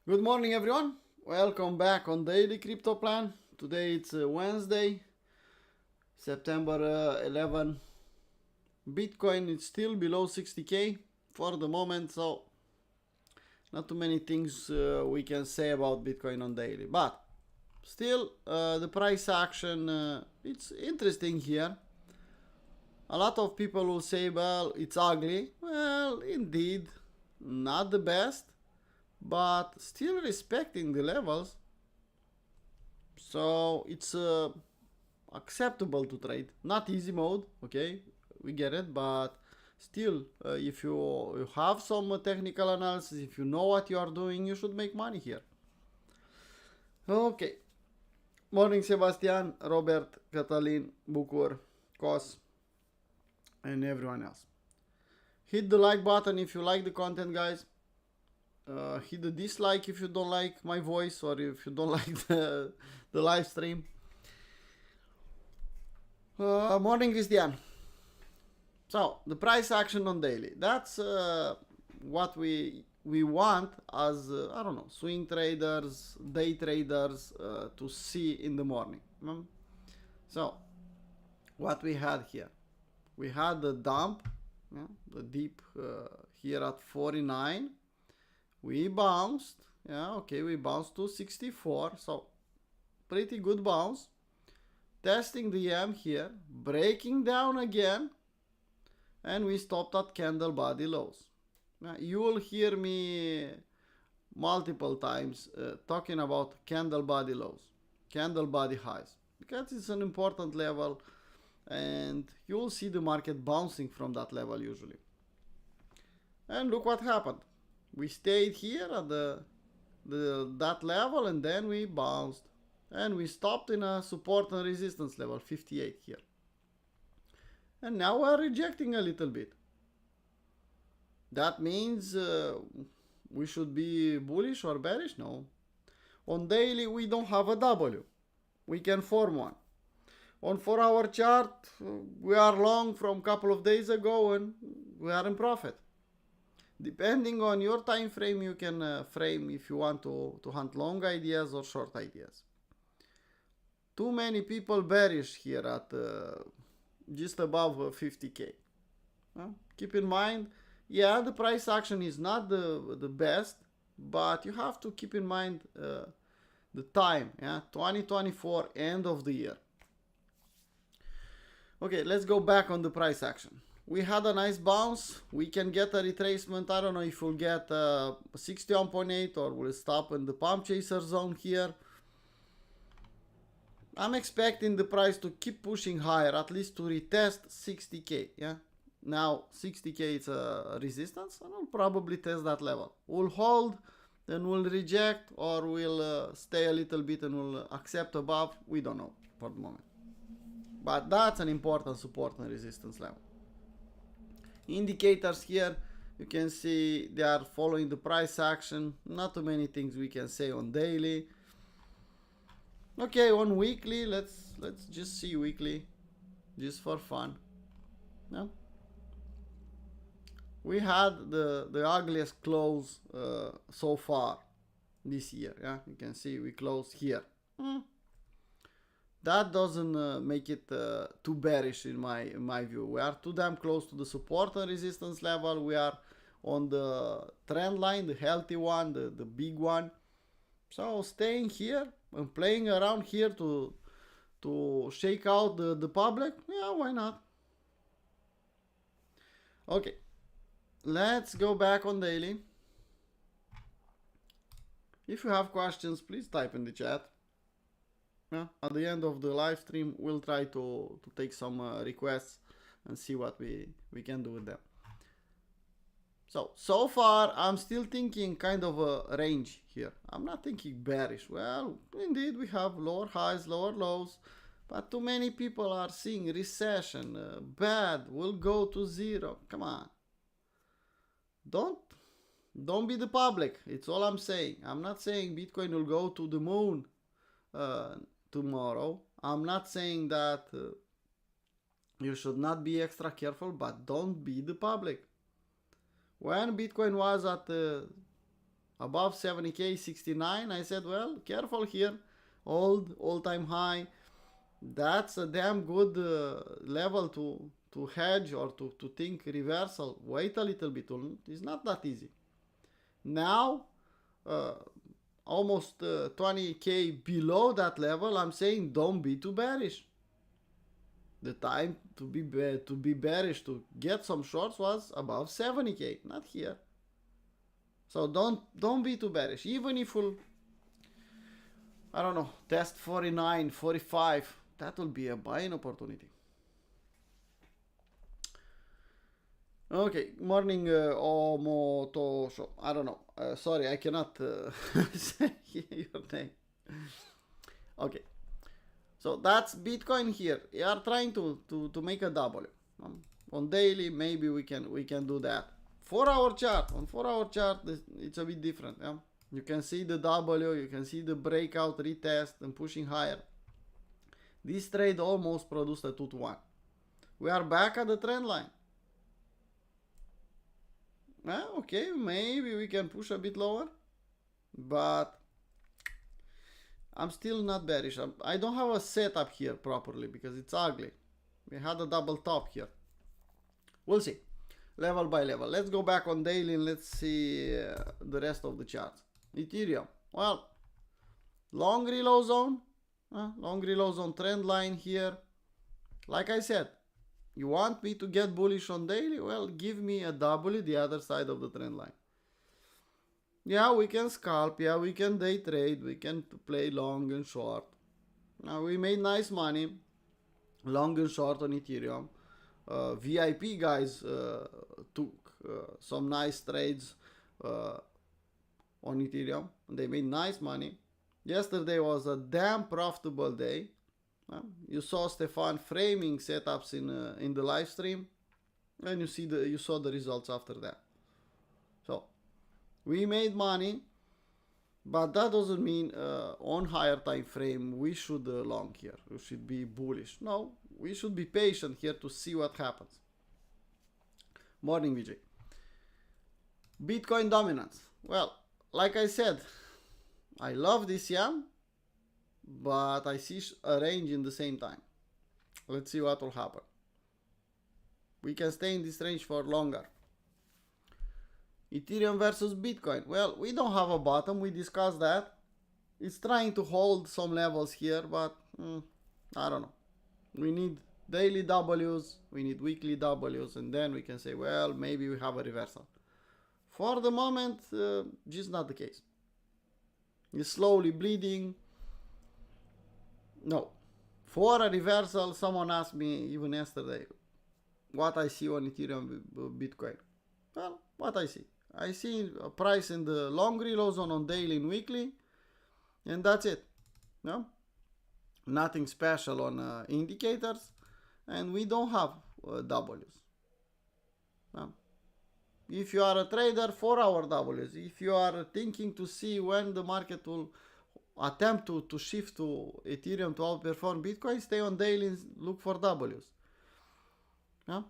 Good morning, everyone. Welcome back on Daily Crypto Plan. Today it's Wednesday, September 11. Bitcoin is still below 60k for the moment, so not too many things we can say about Bitcoin on daily. But still, the price action it's interesting here. A lot of people will say, well, it's ugly. Well, indeed, not the best, but still respecting the levels. So it's acceptable to trade. Not easy mode, okay, we get it, but still, if you have some technical analysis, if you know what you are doing, you should make money here. Okay. Morning, Sebastian, Robert, Catalin, Bucur, Cos, and everyone else. Hit the like button if you like the content, guys. Hit the dislike if you don't like my voice or if you don't like the live stream. Morning, Christian. So the price action on daily. That's what we want as I don't know, swing traders, day traders to see in the morning. So what we had here, we had the dump, the dip here at 49. We bounced, we bounced to 64, so pretty good bounce. Testing the M here, breaking down again, and we stopped at candle body lows. Now, you will hear me multiple times talking about candle body lows, candle body highs, because it's an important level, and you will see the market bouncing from that level usually. And look what happened. We stayed here at that level, and then we bounced, and we stopped in a support and resistance level 58 here, and now we're rejecting a little bit. That means we should be bullish or bearish? No. On daily we don't have a W, we can form one. On 4-hour chart we are long from a couple of days ago and we are in profit. Depending on your time frame, you can frame if you want to hunt long ideas or short ideas. Too many people bearish here at just above 50k. Keep in mind, the price action is not the best, but you have to keep in mind the time, 2024, end of the year. Okay, let's go back on the price action. We had a nice bounce. We can get a retracement. I don't know if we'll get 61.8 or we'll stop in the pump chaser zone here. I'm expecting the price to keep pushing higher, at least to retest 60k. Now 60k is a resistance, and we'll probably test that level. We'll hold, then we'll reject, or we'll stay a little bit and we'll accept above. We don't know for the moment, but that's an important support and resistance level. Indicators here, you can see they are following the price action. Not too many things we can say on daily. Okay, on weekly, let's just see weekly, just for fun. We had the ugliest close so far this year. You can see we closed here. That doesn't make it too bearish in my view. We are too damn close to the support and resistance level. We are on the trend line, the healthy one, the big one. So staying here and playing around here to shake out the public, why not? Okay, let's go back on daily. If you have questions, please type in the chat. At the end of the live stream, we'll try to take some requests and see what we can do with them. So far, I'm still thinking kind of a range here. I'm not thinking bearish. Well, indeed, we have lower highs, lower lows, but too many people are seeing recession, bad, will go to zero. Come on. Don't be the public. It's all I'm saying. I'm not saying Bitcoin will go to the moon tomorrow. I'm not saying that you should not be extra careful, but don't be the public. When Bitcoin was at above 70k, 69. I said, well, careful here, all-time high. That's a damn good level to hedge or to think reversal. Wait a little bit. It's not that easy. Now, almost 20k below that level, I'm saying don't be too bearish. The time to be bearish, to get some shorts, was above 70k, not here. So don't be too bearish. Even if we'll, I don't know, test 49, 45, that will be a buying opportunity. Okay, morning Omoto Show. I don't know. Sorry, I cannot say your name. Okay. So that's Bitcoin here. We are trying to make a W. On daily, maybe we can do that. 4-hour chart. On 4-hour chart, it's a bit different. Yeah? You can see the W, you can see the breakout, retest, and pushing higher. This trade almost produced a 2-to-1. We are back at the trend line. Okay, maybe we can push a bit lower, but I'm still not bearish. I don't have a setup here properly because it's ugly. We had a double top here. We'll see. Level by level. Let's go back on daily and let's see the rest of the charts. Ethereum. Well, long reload zone. Long reload zone trend line here. Like I said, you want me to get bullish on daily? Well, give me a W the other side of the trend line. Yeah, we can scalp. Yeah, we can day trade. We can play long and short. Now, we made nice money. Long and short on Ethereum. VIP guys took some nice trades on Ethereum. They made nice money. Yesterday was a damn profitable day. You saw Stefan framing setups in the live stream, and you saw the results after that. So we made money, but that doesn't mean on higher time frame we should long here. We should be bullish. No, we should be patient here to see what happens. Morning, VJ. Bitcoin dominance. Well, like I said, I love this yam, but I see a range in the same time. Let's see what will happen. We can stay in this range for longer. Ethereum versus Bitcoin. Well, we don't have a bottom. We discussed that. It's trying to hold some levels here, but I don't know. We need daily Ws, we need weekly Ws, and then we can say, well, maybe we have a reversal. For the moment, just not the case. It's slowly bleeding. No. For a reversal, someone asked me even yesterday what I see on Ethereum Bitcoin. Well, what I see. I see a price in the long reload zone on daily and weekly, and that's it. No? Nothing special on indicators, and we don't have Ws. No? If you are a trader, 4-hour Ws. If you are thinking to see when the market will attempt to shift to Ethereum to outperform Bitcoin, stay on daily and look for Ws. No?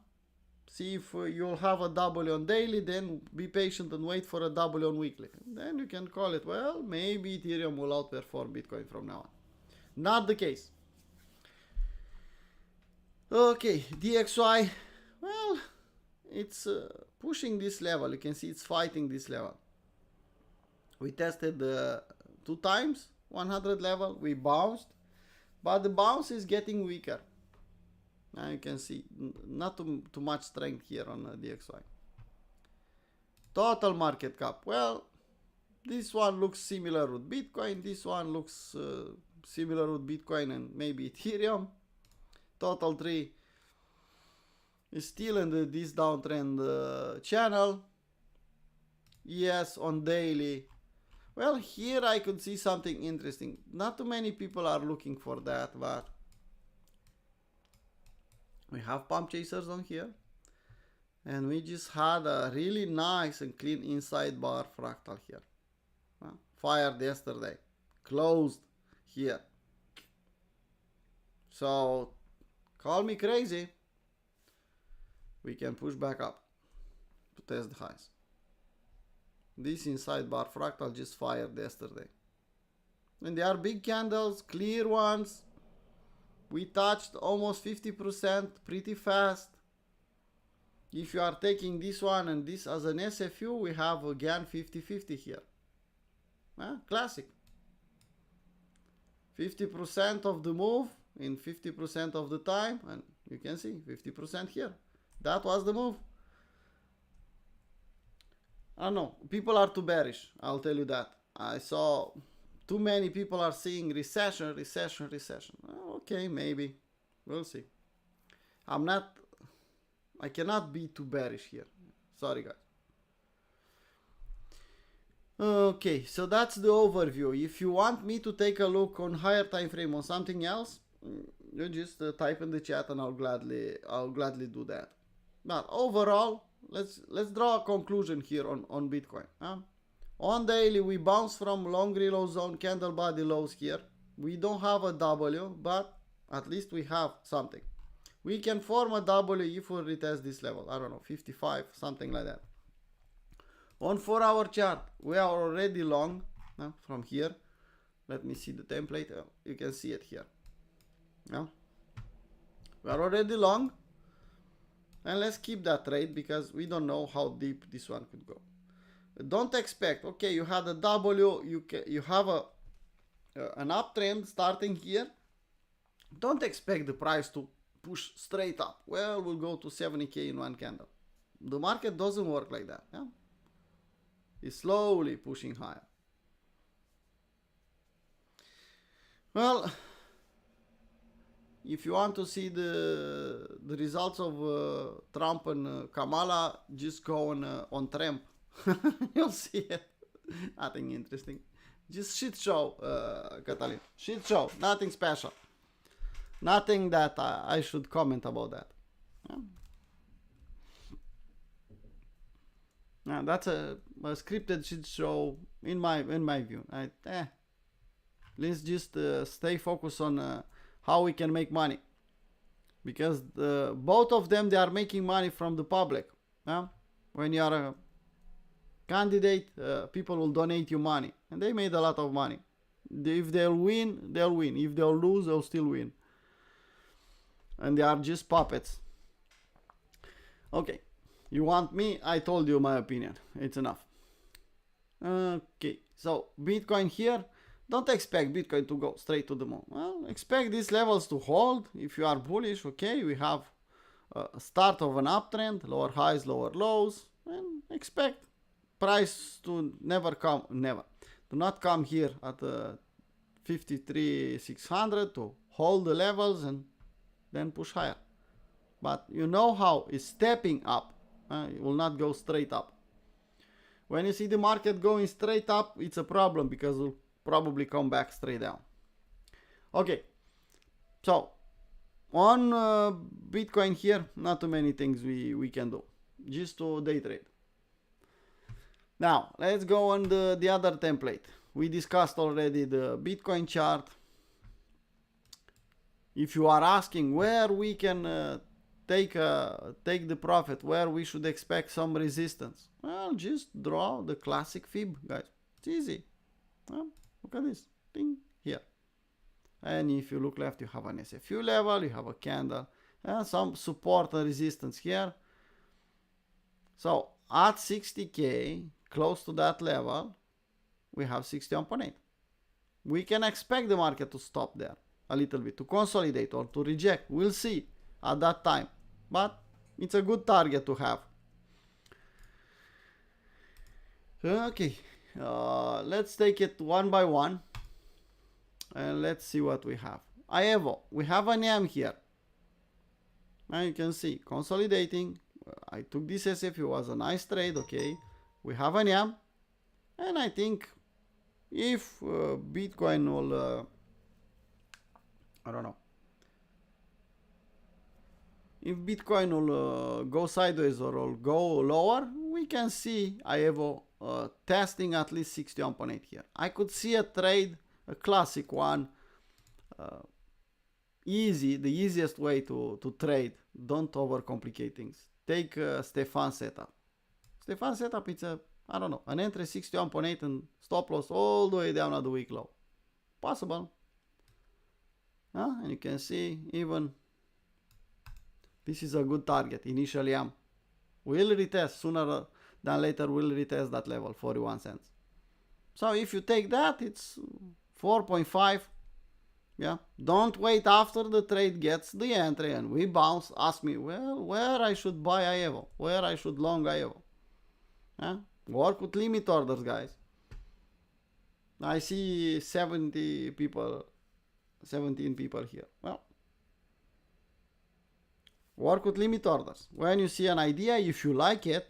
See if you'll have a W on daily, then be patient and wait for a W on weekly. Then you can call it, well, maybe Ethereum will outperform Bitcoin from now on. Not the case. Okay, DXY, well, it's pushing this level. You can see it's fighting this level. We tested 2 times 100 level. We bounced, but the bounce is getting weaker. Now you can see not too much strength here on DXY. Total market cap. Well, this one looks similar with Bitcoin. This one looks similar with Bitcoin and maybe Ethereum. Total tree is still in this downtrend channel. Yes, on daily. Well, here I could see something interesting. Not too many people are looking for that, but we have pump chasers on here, and we just had a really nice and clean inside bar fractal here. Fired yesterday, closed here. So call me crazy, we can push back up to test the highs. This inside bar fractal just fired yesterday. And they are big candles, clear ones. We touched almost 50% pretty fast. If you are taking this one and this as an SFU, we have again 50-50 here. Classic. 50% of the move in 50% of the time, and you can see 50% here. That was the move. I don't know. People are too bearish. I'll tell you that. I saw too many people are seeing recession. Okay, maybe. We'll see. I cannot be too bearish here. Sorry, guys. Okay, so that's the overview. If you want me to take a look on higher time frame on something else, you just type in the chat and I'll gladly do that. But overall, let's draw a conclusion here on Bitcoin. On daily, we bounce from long reload zone, candle body lows here. We don't have a W, but at least we have something. We can form a W if we retest this level. I don't know, 55, something like that. On 4-hour chart, we are already long from here. Let me see the template. You can see it here. We are already long. And let's keep that trade because we don't know how deep this one could go. Don't expect, okay, you had a W, you have an uptrend starting here. Don't expect the price to push straight up. Well, we'll go to 70K in one candle. The market doesn't work like that. It's slowly pushing higher. Well, if you want to see the results of Trump and Kamala, just go on Trump. You'll see it. Nothing interesting. Just shit show, Catalin. Shit show. Nothing special. Nothing that I should comment about that. That's a scripted shit show in my view. Let's just stay focused on how we can make money, because both of them, they are making money from the public. When you are a candidate, people will donate you money, and they made a lot of money. If they'll win, they'll win. If they'll lose, they'll still win. And they are just puppets. Okay. You want me? I told you my opinion. It's enough. Okay, so Bitcoin here. Don't expect Bitcoin to go straight to the moon. Well, expect these levels to hold. If you are bullish, okay, we have a start of an uptrend, lower highs, lower lows, and expect price to do not come here at 53,600 to hold the levels and then push higher. But you know how it's stepping up. It will not go straight up. When you see the market going straight up, it's a problem because it will probably come back straight down. Okay, so on Bitcoin here, not too many things we can do, just to day trade. Now let's go on the other template. We discussed already the Bitcoin chart. If you are asking where we can take the profit, where we should expect some resistance, well, just draw the classic fib, guys. It's easy. Look at this thing here, and if you look left, you have an SFU level, you have a candle, and some support and resistance here. So at 60K, close to that level, we have 61.8. We can expect the market to stop there a little bit, to consolidate or to reject. We'll see at that time, but it's a good target to have. Okay, let's take it one by one and let's see what we have. IEVO, we have an M here, and you can see consolidating. I took this SFU as a nice trade. Okay, we have an M, and I think if Bitcoin will I don't know, if Bitcoin will go sideways or will go lower, we can see IEVO testing at least 61.8 here. I could see a trade, a classic one, the easiest way to trade. Don't overcomplicate things. Take Stefan setup. Stefan setup, it's a I don't know, an entry 61.8 and stop loss all the way down at the week low. Possible. And you can see even this is a good target. Initially will retest sooner than later, will retest that level, 41 cents. So if you take that, it's 4.5. Yeah, don't wait after the trade gets the entry and we bounce. Ask me, well, where I should buy IEVO, where I should long IEVO. Yeah? Work with limit orders, guys. I see 17 people here. Well, work with limit orders. When you see an idea, if you like it,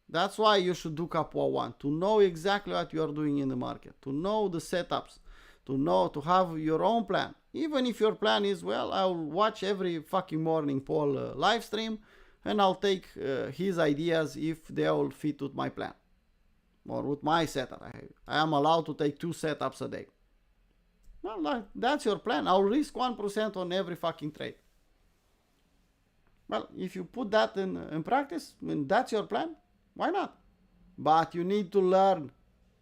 that's why you should do Capua 1, to know exactly what you are doing in the market, to know the setups, to have your own plan. Even if your plan is, well, I'll watch every fucking morning Paul live stream and I'll take his ideas if they all fit with my plan or with my setup. I am allowed to take 2 setups a day. Well, that's your plan. I'll risk 1% on every fucking trade. Well, if you put that in practice, and that's your plan, why not? But you need to learn.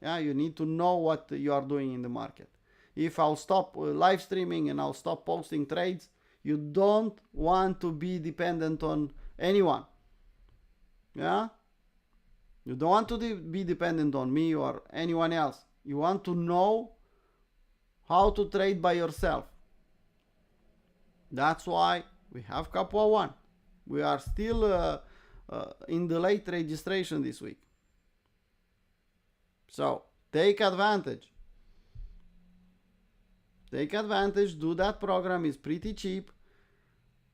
Yeah, you need to know what you are doing in the market. If I'll stop live streaming and I'll stop posting trades, you don't want to be dependent on anyone. Yeah? You don't want to be dependent on me or anyone else. You want to know how to trade by yourself. That's why we have Capua 1. We are still in the late registration this week. So take advantage. Take advantage, do that program, is pretty cheap.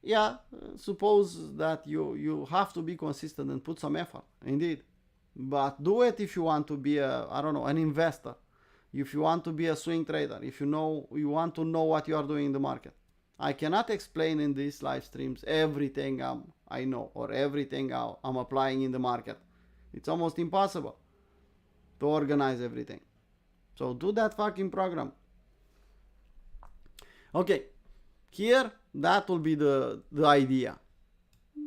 Yeah, suppose that you have to be consistent and put some effort, indeed. But do it if you want to be an investor. If you want to be a swing trader, if you want to know what you are doing in the market. I cannot explain in these live streams everything I know or everything I'm applying in the market. It's almost impossible to organize everything. So do that fucking program. Okay, here that will be the idea.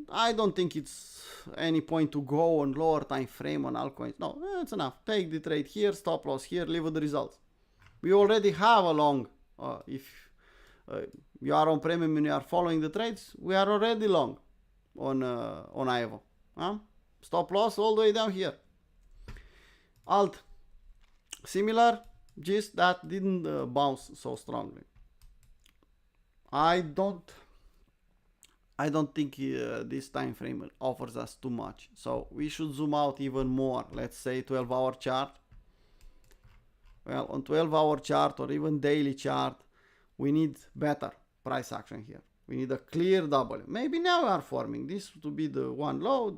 I don't think it's any point to go on lower time frame on altcoins. No, it's enough. Take the trade here, stop loss here, leave with the results. We already have a long. If you are on premium and you are following the trades, we are already long on IEVO. Stop loss all the way down here. Alt, similar, just that didn't bounce so strongly. I don't think this time frame offers us too much. So we should zoom out even more. Let's say 12-hour chart. Well, on 12-hour chart or even daily chart, we need better price action here. We need a clear W. Maybe now we are forming this to be the one low,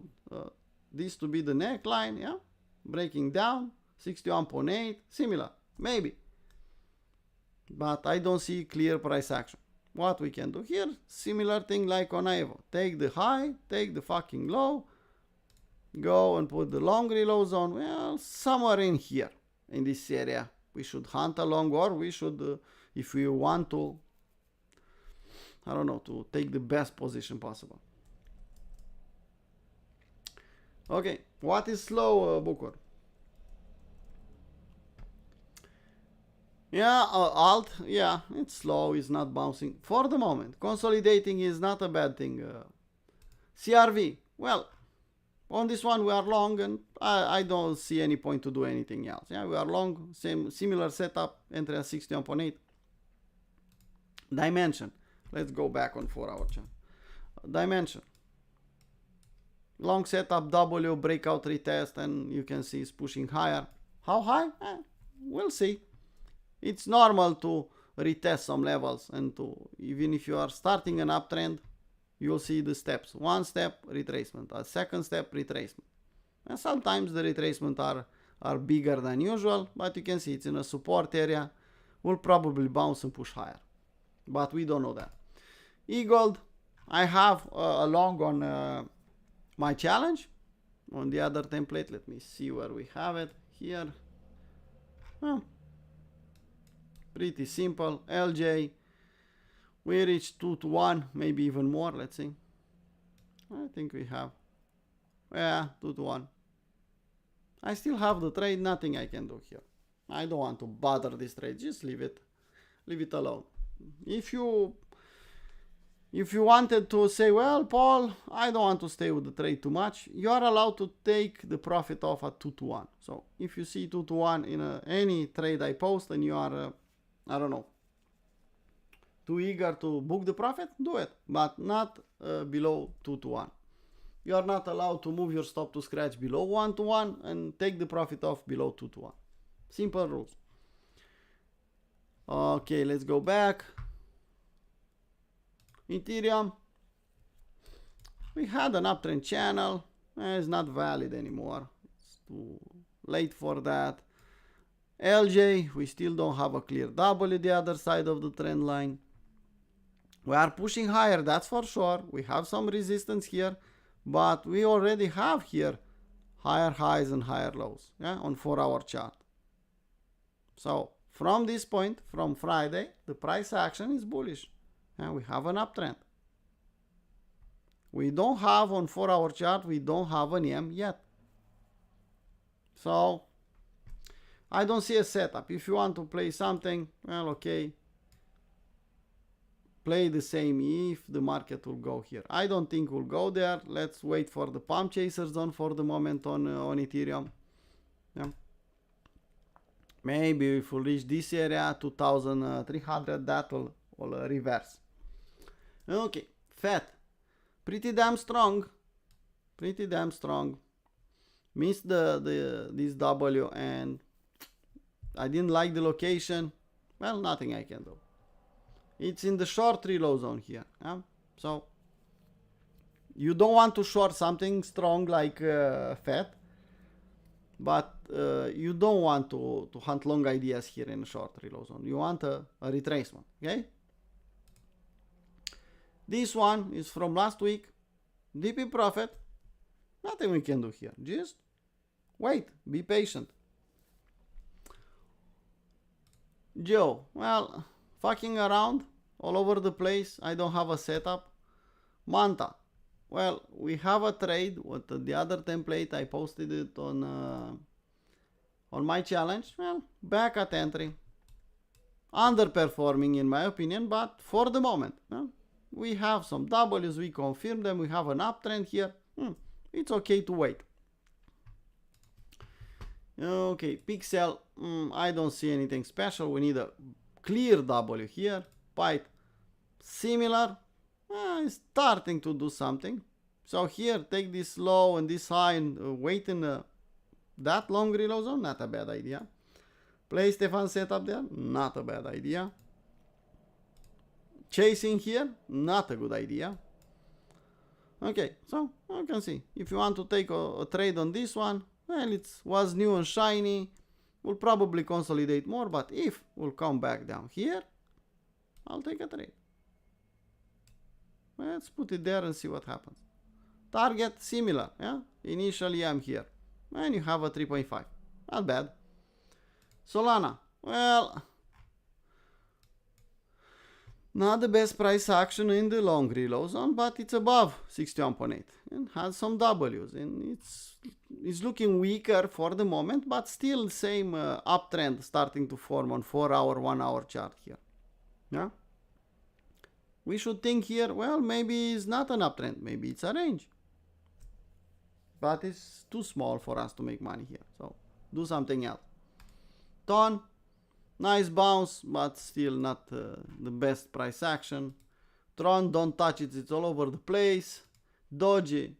this to be the neckline, yeah? Breaking down, 61.8, similar, maybe. But I don't see clear price action. What we can do here, similar thing like on IEVO. Take the high, take the fucking low, go and put the long reload zone, well, somewhere in here, in this area. We should hunt along, or we should, if we want to, I don't know, to take the best position possible. Okay, what is slow, Booker? Yeah, alt, yeah, it's slow, it's not bouncing for the moment. Consolidating is not a bad thing. CRV, well, on this one we are long and I don't see any point to do anything else. Yeah, we are long, similar setup, entry at 61.8. Dimension, let's go back on 4-hour chart. Dimension, long setup, W, breakout retest, and you can see it's pushing higher. How high? We'll see. It's normal to retest some levels and to, even if you are starting an uptrend, you'll see the steps. One step, retracement. A second step, retracement. And sometimes the retracement are bigger than usual, but you can see it's in a support area. Will probably bounce and push higher. But we don't know that. E-gold, I have a long on my challenge. On the other template, let me see where we have it. Here. Pretty simple. LJ, we reached 2 to 1, maybe even more. Let's see. I think we have, yeah, 2 to 1. I still have the trade, nothing I can do here. I don't want to bother this trade, just leave it alone. If you wanted to say, well, Paul, I don't want to stay with the trade too much, you are allowed to take the profit off at 2 to 1. So if you see 2 to 1 in any trade I post and you are, I don't know, too eager to book the profit, do it, but not below 2 to 1. You are not allowed to move your stop to scratch below 1 to 1 and take the profit off below 2 to 1. Simple rules. Okay, let's go back. Ethereum. We had an uptrend channel. It's not valid anymore. It's too late for that. LJ, we still don't have a clear W the other side of the trend line. We are pushing higher, that's for sure. We have some resistance here, but we already have here higher highs and higher lows, yeah, on 4-hour chart. So from this point, from Friday, the price action is bullish, and we have an uptrend. We don't have on 4-hour chart, we don't have an EM yet. So I don't see a setup. If you want to play something, well, okay, play the same if the market will go here. I don't think we'll go there. Let's wait for the pump chaser zone for the moment on Ethereum. Yeah. Maybe if we reach this area, 2,300, that will reverse. Okay, FET. Pretty damn strong. Pretty damn strong. Missed this W and I didn't like the location. Well, nothing I can do. It's in the short reload zone here. Yeah? So you don't want to short something strong like FET, but you don't want to hunt long ideas here in a short reload zone. You want a retracement. Okay. This one is from last week. DP profit. Nothing we can do here. Just wait. Be patient. Joe. Well, fucking around all over the place. I don't have a setup. Manta. Well, we have a trade with the other template. I posted it on my challenge. Well, back at entry. Underperforming in my opinion, but for the moment. We have some W's. We confirm them. We have an uptrend here. It's okay to wait. Okay, Pixel. I don't see anything special. We need a clear W here. Pipe similar. It's starting to do something. So here, take this low and this high and wait in that long reload zone. Not a bad idea. Play Stefan setup there. Not a bad idea. Chasing here. Not a good idea. Okay, so you can see. If you want to take a trade on this one, well, it was new and shiny. We'll probably consolidate more, but if we'll come back down here, I'll take a trade. Let's put it there and see what happens. Target similar, yeah. Initially I'm here, and you have a 3.5. Not bad. Solana, well, not the best price action in the long reload zone, but it's above 61.8 and has some W's, and it's looking weaker for the moment, but still same uptrend starting to form on 4-hour, 1-hour chart here. Yeah. We should think here, well, maybe it's not an uptrend, maybe it's a range. But it's too small for us to make money here, so do something else. Ton, nice bounce, but still not the best price action. Tron, don't touch it, it's all over the place. Doji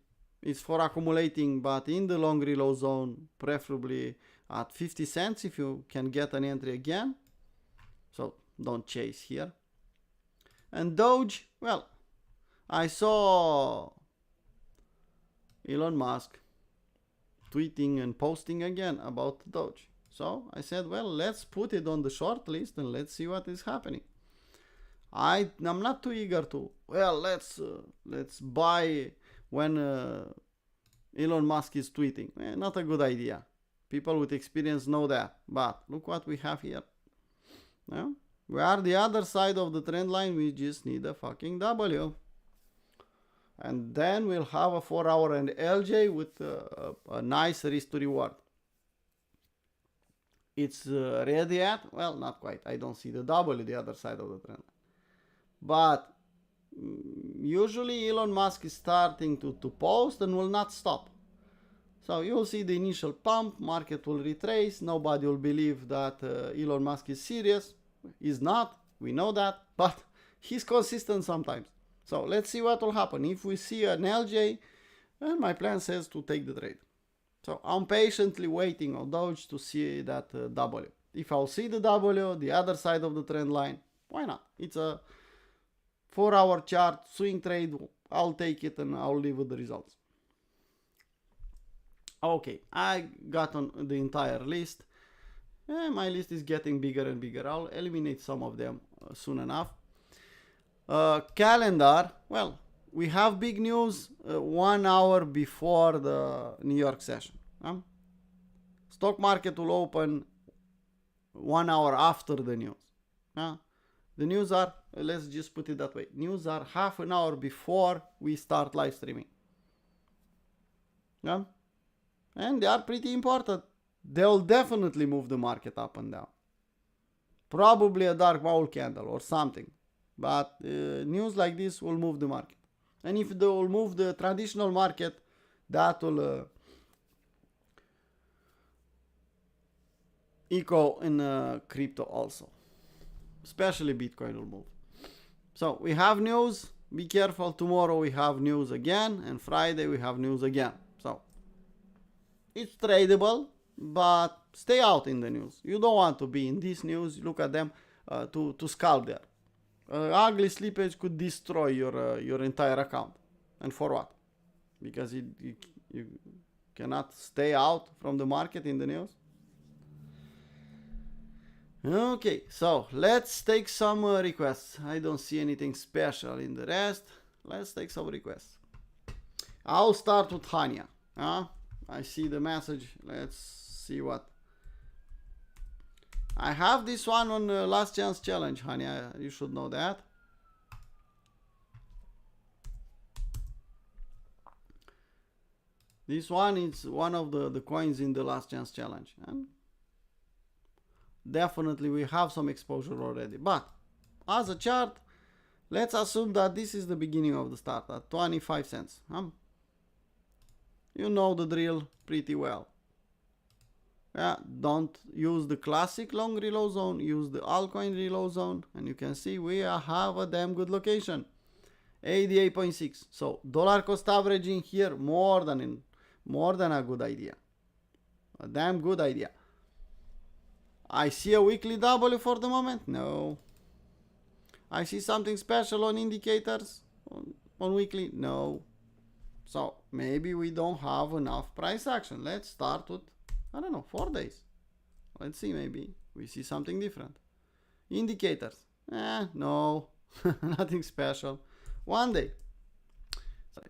is for accumulating, but in the long reload zone, preferably at 50 cents if you can get an entry again. So don't chase here. And Doge, well, I saw Elon Musk tweeting and posting again about Doge. So I said, well, let's put it on the short list and let's see what is happening. I'm not too eager to, well, let's buy when Elon Musk is tweeting. Not a good idea. People with experience know that. But look what we have here. Yeah? We are the other side of the trend line. We just need a fucking W. And then we'll have a 4-hour and LJ with a nice risk to reward. it's ready yet? Well, not quite. I don't see the W the other side of the trend line. But usually Elon Musk is starting to post and will not stop. So you'll see the initial pump, market will retrace, nobody will believe that Elon Musk is serious. He's not, we know that, but he's consistent sometimes. So let's see what will happen. If we see an LJ, then my plan says to take the trade. So I'm patiently waiting on Doge to see that W. If I'll see the W, the other side of the trend line, why not? It's a 4-hour chart, swing trade, I'll take it and I'll leave with the results. Okay, I got on the entire list. My list is getting bigger and bigger. I'll eliminate some of them soon enough. Calendar, well, we have big news 1 hour before the New York session. Stock market will open 1 hour after the news. The news are, let's just put it that way, news are half an hour before we start live streaming. And they are pretty important. They'll definitely move the market up and down. Probably a dark owl candle or something. But news like this will move the market. And if they will move the traditional market, that will echo in crypto also. Especially Bitcoin will move. So we have news. Be careful. Tomorrow we have news again. And Friday we have news again. So it's tradable, but stay out in the news. You don't want to be in this news. Look at them to scalp there. Ugly slippage could destroy your entire account. And for what? Because you cannot stay out from the market in the news. Okay, so let's take some requests. I don't see anything special in the rest. Let's take some requests. I'll start with Hania. I see the message. Let's see what. I have this one on Last Chance Challenge, Hania. You should know that. This one is one of the coins in the Last Chance Challenge. And definitely we have some exposure already. But as a chart, let's assume that this is the beginning of the start at 25 cents. You know the drill pretty well. Don't use the classic long reload zone, use the altcoin reload zone, and you can see we have a damn good location. 88.6. So dollar cost averaging here more than a good idea. A damn good idea. I see a weekly W for the moment? No. I see something special on indicators on weekly? No. So maybe we don't have enough price action. Let's start with, I don't know, 4 days. Let's see, maybe we see something different. Indicators? No. Nothing special. 1 day. Sorry.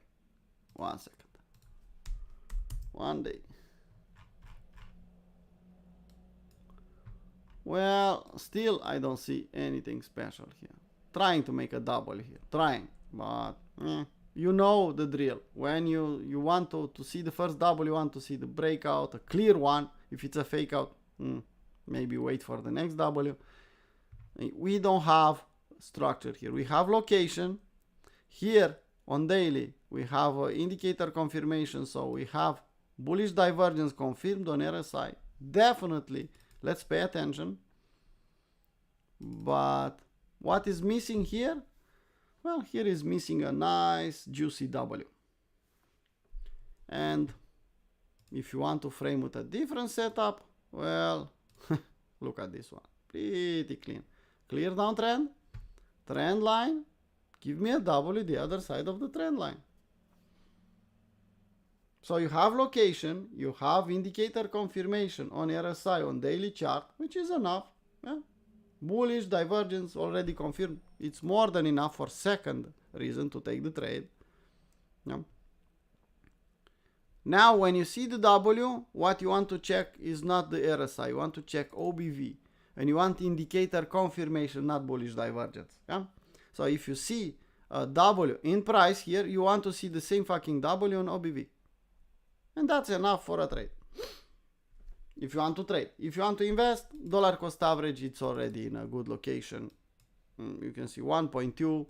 1 second. 1 day. Well, still I don't see anything special here. Trying to make a double here. Trying. But you know the drill. When you want to see the first double, you want to see the breakout, a clear one. If it's a fake out, maybe wait for the next W. We don't have structure here. We have location. Here on daily, we have indicator confirmation. So we have bullish divergence confirmed on RSI. Definitely, let's pay attention. But what is missing here? Well, here is missing a nice juicy W. And if you want to frame with a different setup, well, look at this one. Pretty clean. Clear downtrend, trend line, give me a W the other side of the trend line. So you have location, you have indicator confirmation on RSI on daily chart, which is enough. Bullish divergence already confirmed. It's more than enough for second reason to take the trade. Now when you see the W, what you want to check is not the RSI. You want to check OBV. And you want indicator confirmation, not bullish divergence. So if you see a W in price here, you want to see the same fucking W on OBV. And that's enough for a trade. if you want to trade. If you want to invest, dollar cost average, it's already in a good location. You can see 1.2.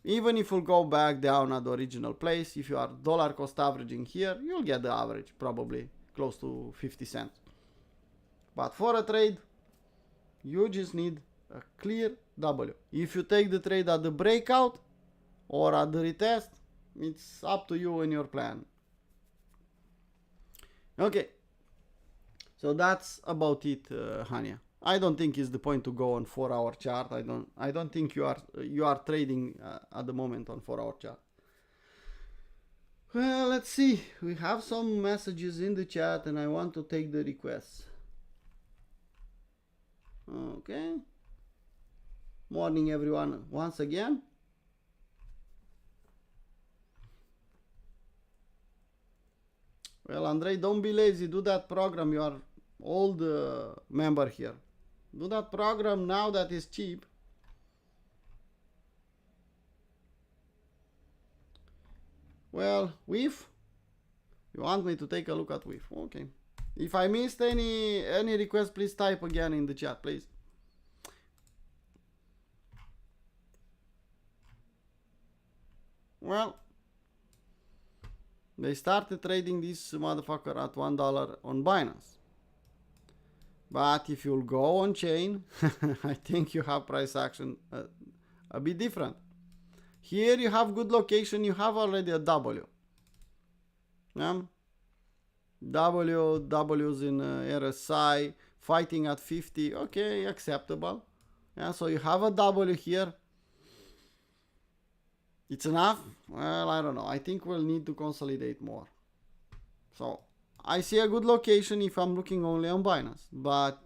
Even if you go back down at the original place, if you are dollar cost averaging here, you'll get the average, probably close to 50 cents. But for a trade, you just need a clear W. If you take the trade at the breakout or at the retest, it's up to you and your plan. Okay, so that's about it, Hania. I don't think it's the point to go on 4-hour chart. I don't think you are trading at the moment on 4-hour chart. Well, let's see. We have some messages in the chat and I want to take the requests. Okay. Morning everyone once again. Well, Andrei, don't be lazy. Do that program. You are old member here. Do that program now that is cheap. Well, WIF. You want me to take a look at WIF? Okay. If I missed any request, please type again in the chat, please. Well, they started trading this motherfucker at $1 on Binance. But if you'll go on chain, I think you have price action a bit different. Here you have good location, you have already a W. Yeah? W's in RSI, fighting at 50, okay, acceptable. Yeah, so you have a W here. It's enough? Well, I don't know. I think we'll need to consolidate more. So I see a good location if I'm looking only on Binance, but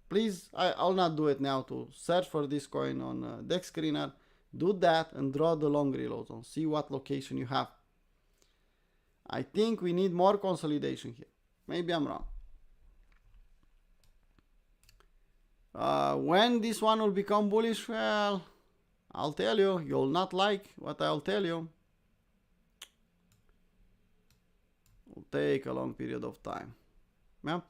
please, I'll not do it now to search for this coin on Dex Screener. Do that and draw the long reload zone. See what location you have. I think we need more consolidation here. Maybe I'm wrong. When this one will become bullish, well, I'll tell you. You'll not like what I'll tell you. It'll take a long period of time. Yeah.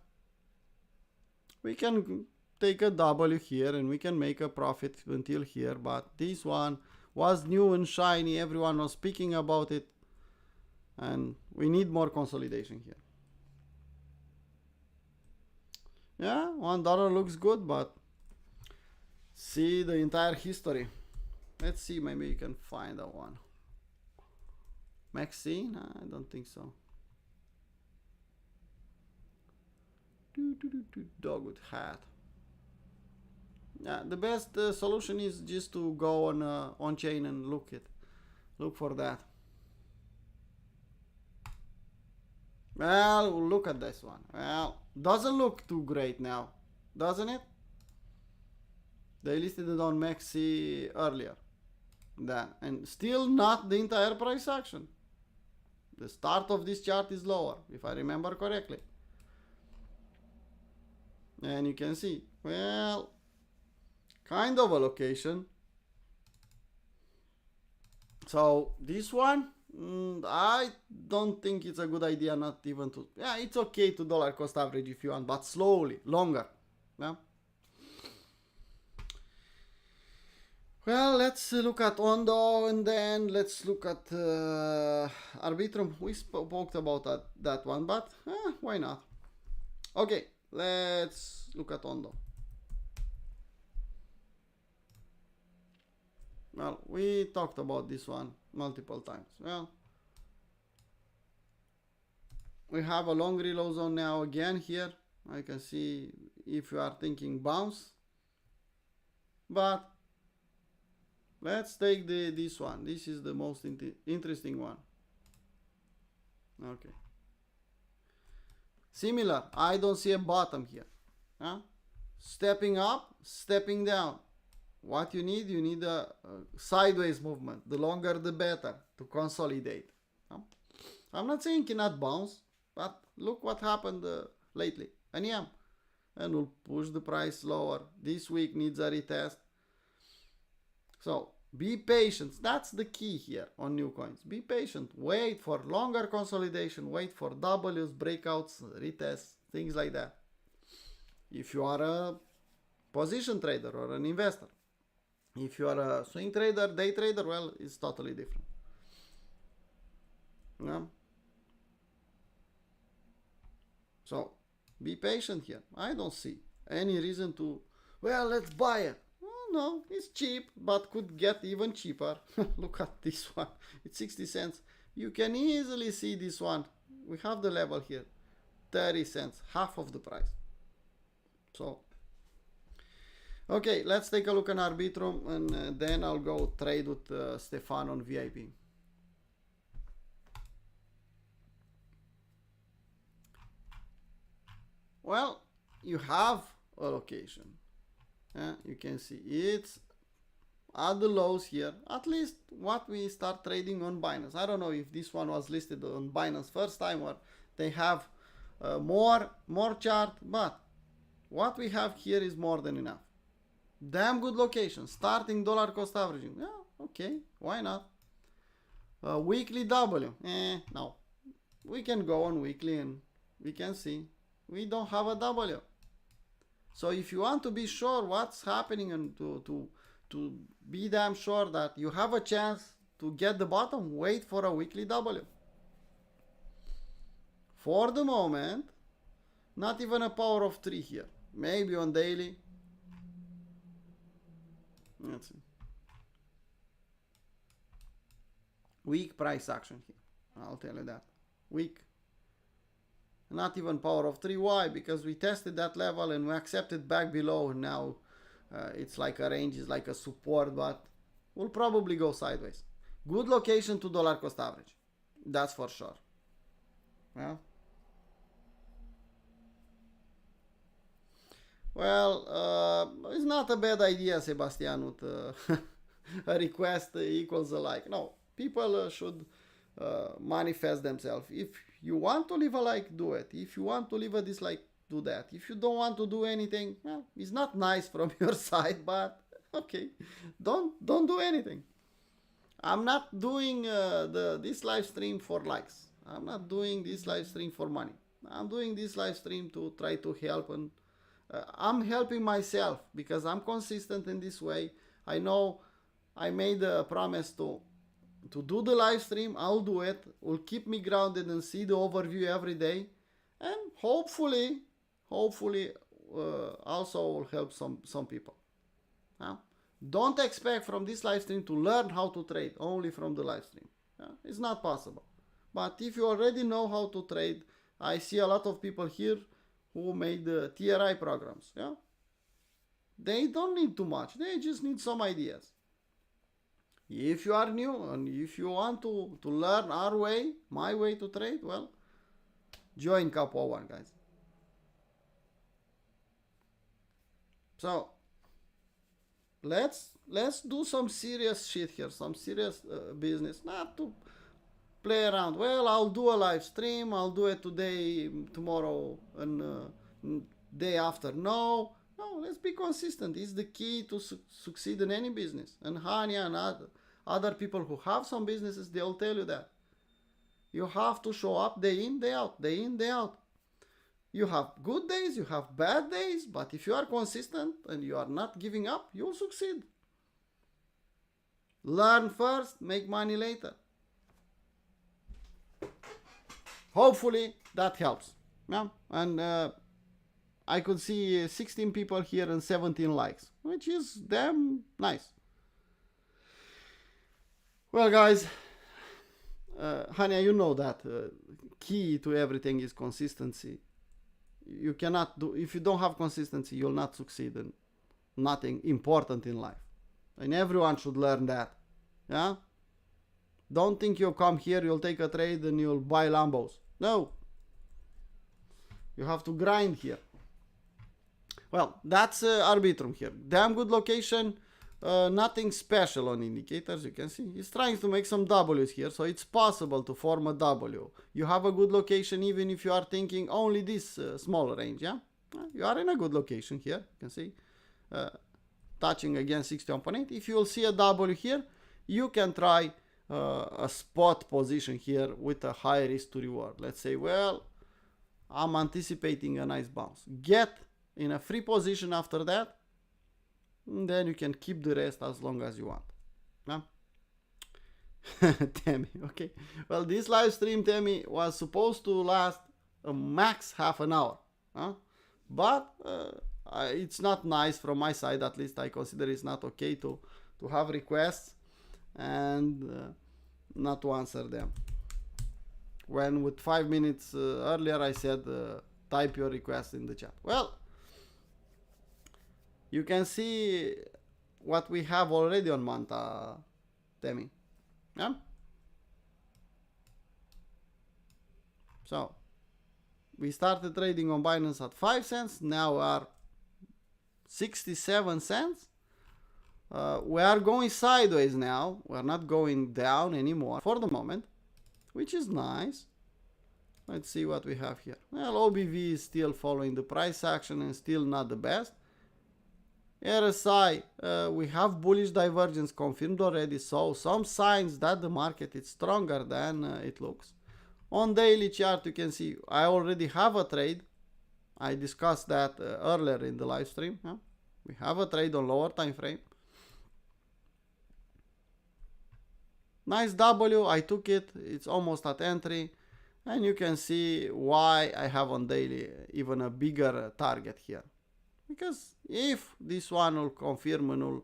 We can take a W here and we can make a profit until here, but this one was new and shiny. Everyone was speaking about it. And we need more consolidation here. Yeah, $1 looks good, but see the entire history. Let's see, maybe you can find that one. Maxi? Nah, I don't think so. Dog with hat. Yeah, the best solution is just to go on chain and look for that. Well, look at this one. Well, doesn't look too great now, doesn't it? They listed it on Maxi earlier. And still not the entire price action. The start of this chart is lower, if I remember correctly. And you can see, well, kind of a location. So this one, I don't think it's a good idea not even to, yeah, it's okay to dollar cost average if you want, but slowly, longer. Yeah. Well, let's look at Ondo and then let's look at Arbitrum. We spoke about that one, but why not? Okay, let's look at Ondo. Well, we talked about this one multiple times. Well, we have a long reload zone now again here. I can see if you are thinking bounce, but let's take this one. This is the most interesting one. Okay. Similar. I don't see a bottom here. Huh? Stepping up, stepping down. What you need a sideways movement. The longer the better to consolidate. Huh? I'm not saying cannot bounce, but look what happened lately. And yeah, and we'll push the price lower. This week needs a retest. So be patient. That's the key here on new coins. Be patient. Wait for longer consolidation. Wait for W's, breakouts, retests, things like that. If you are a position trader or an investor, if you are a swing trader, day trader, well, it's totally different. Yeah. So be patient here. I don't see any reason to, well, let's buy it. Oh, no, it's cheap, but could get even cheaper. Look at this one. It's 60 cents. You can easily see this one. We have the level here. 30 cents, half of the price. So, okay, let's take a look at Arbitrum, and then I'll go trade with Stefan on VIP. Well, you have a location. You can see it's at the lows here, at least what we start trading on Binance. I don't know if this one was listed on Binance first time or they have more chart, but what we have here is more than enough. Damn good location, starting dollar cost averaging. Yeah, okay, why not? Weekly W, no. We can go on weekly and we can see we don't have a W. So if you want to be sure what's happening and to be damn sure that you have a chance to get the bottom, wait for a weekly W. For the moment, not even a power of 3 here. Maybe on daily. Let's see. Weak price action here. I'll tell you that. Weak. Not even power of 3. Why? Because we tested that level and we accepted back below, and now it's like a range, it's like a support, but we'll probably go sideways. Good location to dollar cost average. That's for sure. Yeah. Well, it's not a bad idea, Sebastian, with a request equals a like. No, people should manifest themselves. If you want to leave a like, do it. If you want to leave a dislike, do that. If you don't want to do anything, well, it's not nice from your side, but okay, don't do anything. I'm not doing this live stream for likes. I'm not doing this live stream for money. I'm doing this live stream to try to help, and I'm helping myself because I'm consistent in this way. I know I made a promise to do the live stream. I'll do it. Will keep me grounded and see the overview every day, and hopefully also will help some people. Don't expect from this live stream to learn how to trade only from the live stream. It's not possible. But if you already know how to trade, I see a lot of people here who made the TRI programs. They don't need too much. They just need some ideas. If you are new and if you want to learn our way, my way to trade, well, join Capo One, guys. So let's do some serious shit here, some serious business, not to play around. Well, I'll do a live stream, I'll do it today, tomorrow, and day after. No, let's be consistent. It's the key to succeed in any business. And Hania and other people who have some businesses, they'll tell you that. You have to show up day in, day out, day in, day out. You have good days, you have bad days, but if you are consistent and you are not giving up, you'll succeed. Learn first, make money later. Hopefully that helps. Yeah? And I could see 16 people here and 17 likes, which is damn nice. Well, guys, Hania, you know that key to everything is consistency. You cannot do, if you don't have consistency, you'll not succeed in nothing important in life. And everyone should learn that. Yeah? Don't think you'll come here, you'll take a trade and you'll buy Lambos. No. You have to grind here. Well, that's Arbitrum here. Damn good location. Nothing special on indicators, you can see. It's trying to make some W's here, so it's possible to form a W. You have a good location even if you are thinking only this small range, yeah? You are in a good location here, you can see. Touching against 60.8. If you will see a W here, you can try a spot position here with a high risk to reward. Let's say, well, I'm anticipating a nice bounce. Get in a free position after that, and then you can keep the rest as long as you want. Yeah? Tammy, okay. Well, this live stream, Tammy, was supposed to last a max half an hour. Huh? But it's not nice from my side, at least I consider it's not okay to have requests and not to answer them. When with 5 minutes earlier I said type your request in the chat. Well, you can see what we have already on Manta, Temi. Yeah? So, we started trading on Binance at 5 cents. Now we are 67 cents. We are going sideways now. We're not going down anymore for the moment, which is nice. Let's see what we have here. Well, OBV is still following the price action and still not the best. RSI, we have bullish divergence confirmed already, so some signs that the market is stronger than it looks. On daily chart, you can see I already have a trade. I discussed that earlier in the live stream. Huh? We have a trade on lower time frame. Nice W, I took it. It's almost at entry. And you can see why I have on daily even a bigger target here. Because if this one will confirm and will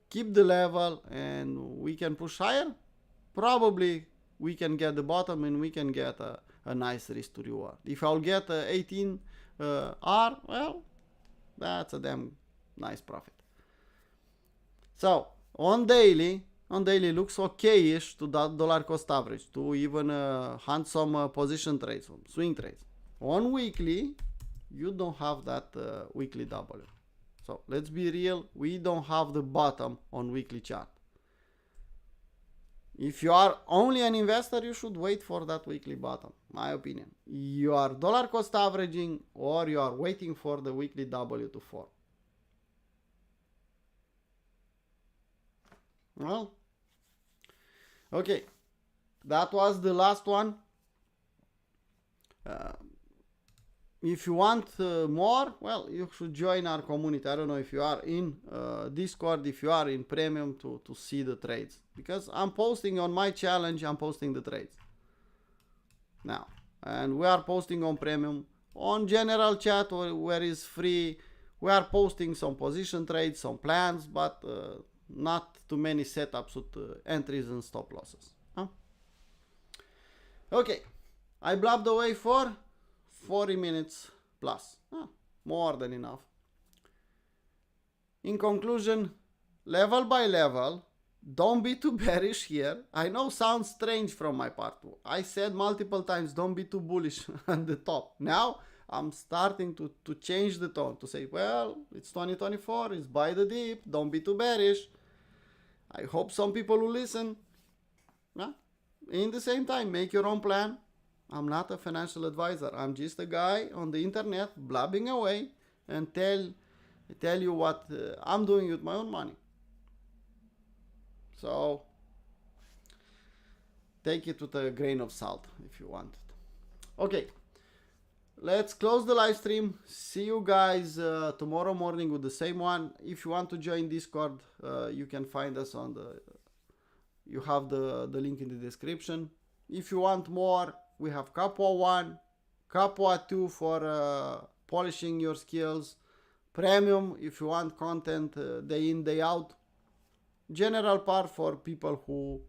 keep the level and we can push higher, probably we can get the bottom and we can get a nice risk to reward. If I'll get 18 R, well, that's a damn nice profit. So on daily looks okay-ish to that dollar cost average, to even hunt some position trades, some swing trades. On weekly, you don't have that weekly W. So let's be real, we don't have the bottom on weekly chart. If you are only an investor, you should wait for that weekly bottom, my opinion. You are dollar cost averaging or you are waiting for the weekly W to form. Well, okay, that was the last one. If you want more, well, you should join our community. I don't know if you are in Discord, if you are in Premium to see the trades. Because I'm posting on my challenge, I'm posting the trades. Now, and we are posting on Premium. On general chat, where is free, we are posting some position trades, some plans, but not too many setups with entries and stop losses. Huh? Okay, I blabbed away for 40 minutes plus, more than enough. In conclusion, level by level, don't be too bearish here. I know sounds strange from my part. I said multiple times, don't be too bullish on the top. Now I'm starting to change the tone, to say, well, it's 2024, it's buy the dip, don't be too bearish. I hope some people will listen. In the same time, make your own plan. I'm not a financial advisor. I'm just a guy on the internet blabbing away and tell you what I'm doing with my own money. So take it with a grain of salt if you want it. Okay, let's close the live stream. See you guys tomorrow morning with the same one. If you want to join Discord, you can find us on you have the link in the description. If you want more, we have Capua 1, Capua 2 for polishing your skills, Premium if you want content day in, day out, General part for people who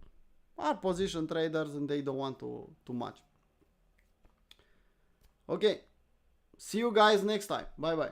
are position traders and they don't want too much. Okay, see you guys next time. Bye bye.